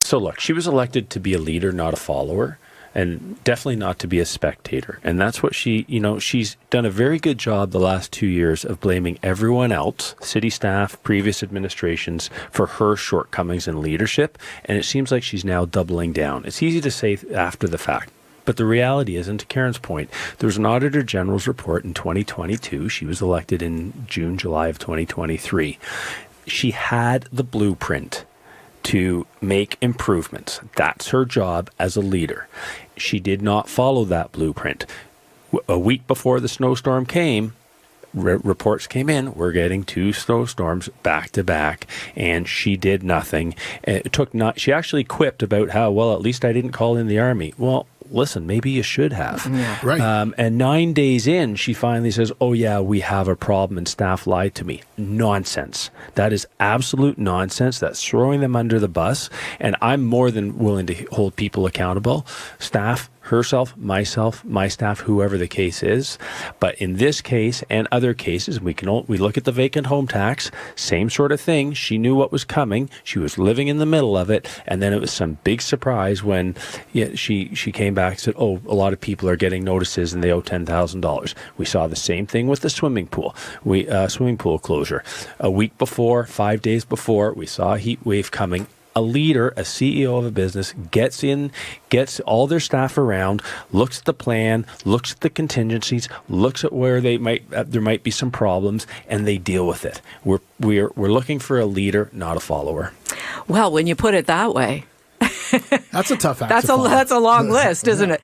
So look, she was elected to be a leader, not a follower, and definitely not to be a spectator. And that's what she's done a very good job the last 2 years of blaming everyone else, city staff, previous administrations, for her shortcomings in leadership. And it seems like she's now doubling down. It's easy to say after the fact. But the reality is, and to Karen's point, there was an Auditor General's report in 2022. She was elected in June, July of 2023. She had the blueprint to make improvements. That's her job as a leader. She did not follow that blueprint. A week before the snowstorm came, reports came in, we're getting 2 snowstorms back to back, and she did nothing. She actually quipped about how, well, at least I didn't call in the army. Well, listen, maybe you should have. Yeah. Right. And 9 days in, she finally says, oh, yeah, we have a problem and staff lied to me. Nonsense. That is absolute nonsense. That's throwing them under the bus. And I'm more than willing to hold people accountable. Staff, herself, myself, my staff, whoever the case is. But in this case and other cases, we look at the vacant home tax, same sort of thing. She knew what was coming. She was living in the middle of it. And then it was some big surprise when she came back and said, oh, a lot of people are getting notices and they owe $10,000. We saw the same thing with the swimming pool. Swimming pool closure. A week before, 5 days before, we saw a heat wave coming. A leader, a CEO of a business, gets all their staff around, looks at the plan, looks at the contingencies, looks at where there might be some problems, and they deal with it. We're looking for a leader, not a follower. Well, when you put it that way, that's a tough act. That's a long list, isn't it?